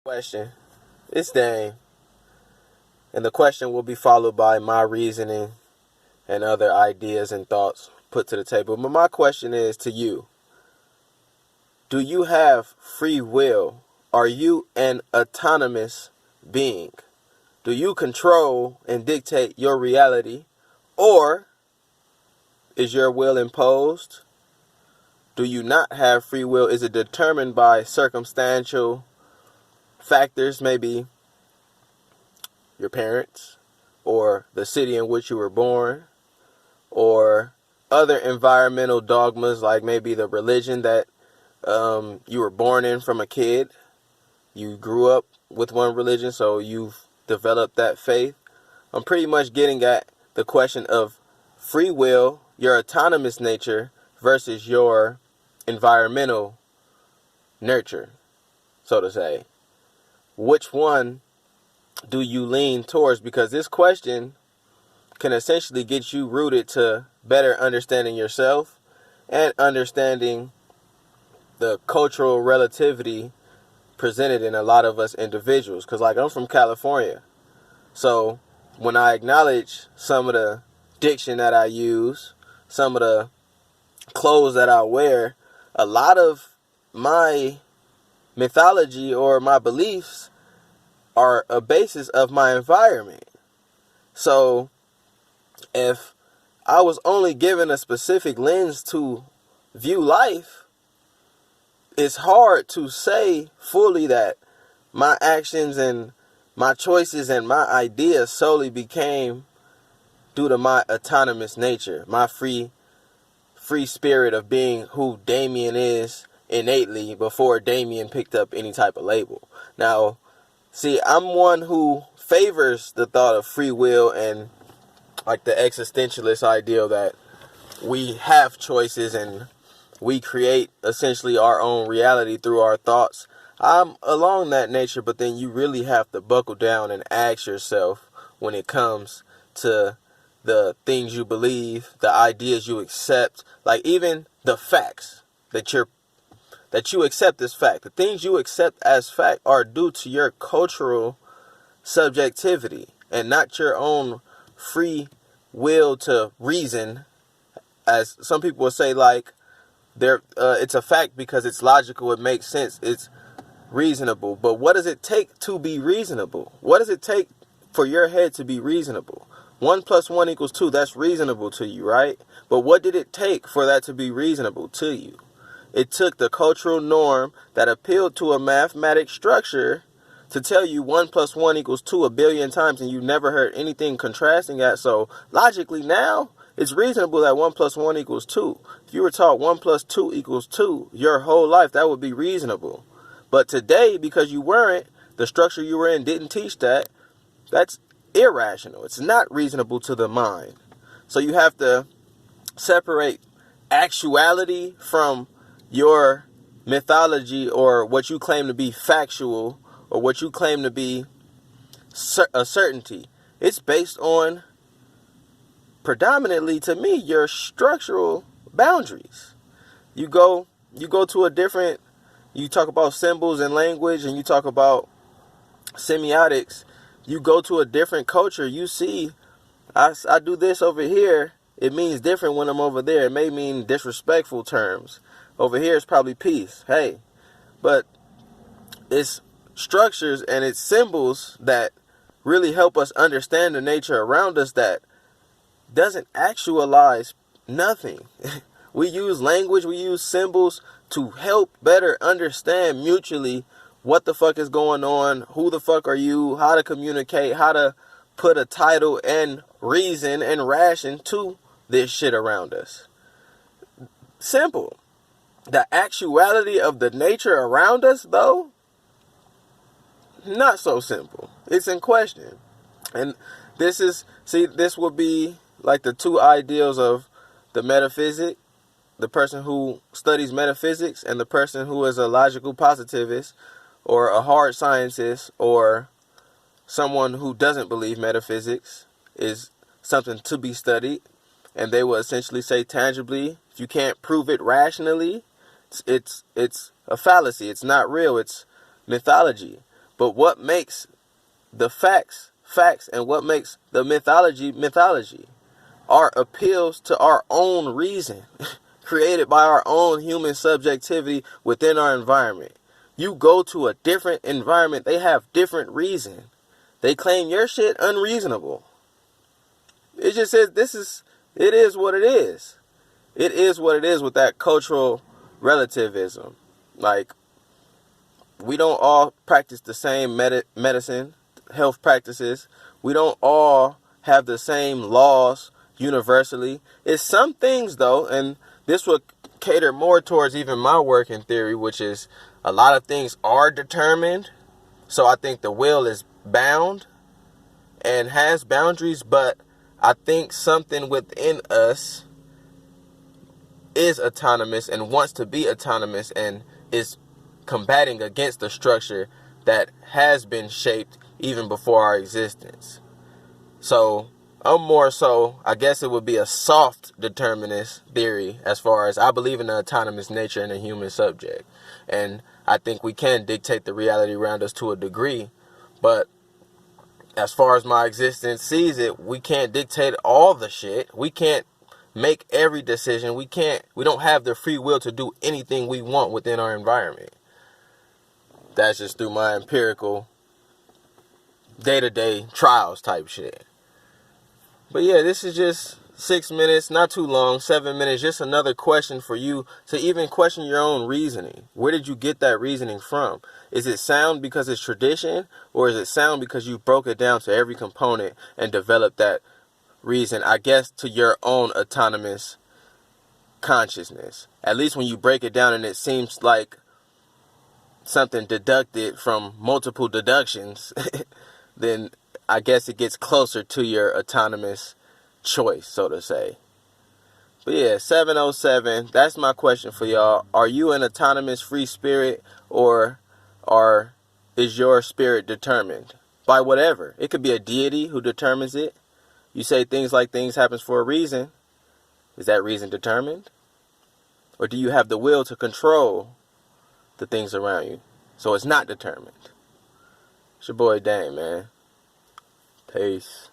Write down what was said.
Question. It's Dane. And the question will be followed by my reasoning and other ideas and thoughts put to the table. But my question is to you. Do you have free will? Are you an autonomous being? Do you control and dictate your reality? Or is your will imposed? Do you not have free will? Is it determined by circumstantial factors, maybe your parents, or the city in which you were born, or other environmental dogmas like maybe the religion that you were born in from a kid? You grew up with one religion, so you've developed that faith. I'm pretty much getting at the question of free will, your autonomous nature, versus your environmental nurture, so to say. Which one do you lean towards? Because this question can essentially get you rooted to better understanding yourself and understanding the cultural relativity presented in a lot of us individuals. Because like I'm from California, so when I acknowledge some of the diction that I use, some of the clothes that I wear, a lot of my mythology or my beliefs are a basis of my environment. So if I was only given a specific lens to view life, it's hard to say fully that my actions and my choices and my ideas solely became due to my autonomous nature, my free spirit of being who Damien is innately before Damien picked up any type of label. Now, see, I'm one who favors the thought of free will and like the existentialist ideal that we have choices and we create essentially our own reality through our thoughts. I'm along that nature, but then you really have to buckle down and ask yourself when it comes to the things you believe, the ideas you accept, like even the facts that you accept as fact. The things you accept as fact are due to your cultural subjectivity and not your own free will to reason. As some people will say, like it's a fact because it's logical, it makes sense, it's reasonable. But what does it take to be reasonable? What does it take for your head to be reasonable? 1 + 1 = 2. That's reasonable to you, right? But what did it take for that to be reasonable to you? It took the cultural norm that appealed to a mathematic structure to tell you 1 + 1 = 2 a billion times, and you never heard anything contrasting that. So logically now, it's reasonable that 1 + 1 = 2. If you were taught 1 + 2 = 2 your whole life, that would be reasonable. But today, because you weren't, the structure you were in didn't teach that, that's irrational. It's not reasonable to the mind. So you have to separate actuality from your mythology or what you claim to be factual or what you claim to be a certainty. It's based on predominantly, to me, your structural boundaries. You go to a different, you talk about symbols and language and you talk about semiotics. You go to a different culture, you see, I do this over here, it means different when I'm over there. It may mean disrespectful terms. Over here it's probably peace. Hey, but it's structures and it's symbols that really help us understand the nature around us that doesn't actualize nothing. We use language, we use symbols to help better understand mutually what the fuck is going on, who the fuck are you, how to communicate, how to put a title and reason and ration to this shit around us. Simple. The actuality of the nature around us, though, not so simple. It's in question. And this will be like the two ideals of the metaphysic, the person who studies metaphysics and the person who is a logical positivist or a hard scientist or someone who doesn't believe metaphysics is something to be studied. And they will essentially say tangibly, if you can't prove it rationally, it's a fallacy. It's not real. It's mythology. But what makes the facts and what makes the mythology are appeals to our own reason, created by our own human subjectivity within our environment. You go to a different environment, they have different reason. They claim your shit unreasonable. It just says it is what it is. It is what it is with that cultural relativism. Like, we don't all practice the same medicine, health practices. We don't all have the same laws universally. It's some things, though, and this would cater more towards even my working theory, which is a lot of things are determined. So I think the will is bound and has boundaries, but I think something within us is autonomous and wants to be autonomous and is combating against the structure that has been shaped even before our existence. So I'm more so, I guess it would be a soft determinist theory, as far as I believe in the autonomous nature in the human subject. And I think we can dictate the reality around us to a degree, but as far as my existence sees it, we can't dictate all the shit. We can't make every decision. We don't have the free will to do anything we want within our environment. That's just through my empirical day-to-day trials type shit. But yeah, this is just 6 minutes, not too long, 7 minutes, just another question for you to even question your own reasoning. Where did you get that reasoning from? Is it sound because it's tradition, or is it sound because you broke it down to every component and developed that reason, I guess, to your own autonomous consciousness? At least when you break it down and it seems like something deducted from multiple deductions, then I guess it gets closer to your autonomous choice, so to say. But yeah, 707, that's my question for y'all. Are you an autonomous free spirit, or is your spirit determined by whatever? It could be a deity who determines it. You say things like things happens for a reason. Is that reason determined? Or do you have the will to control the things around you so it's not determined? It's your boy Dane, man. Peace.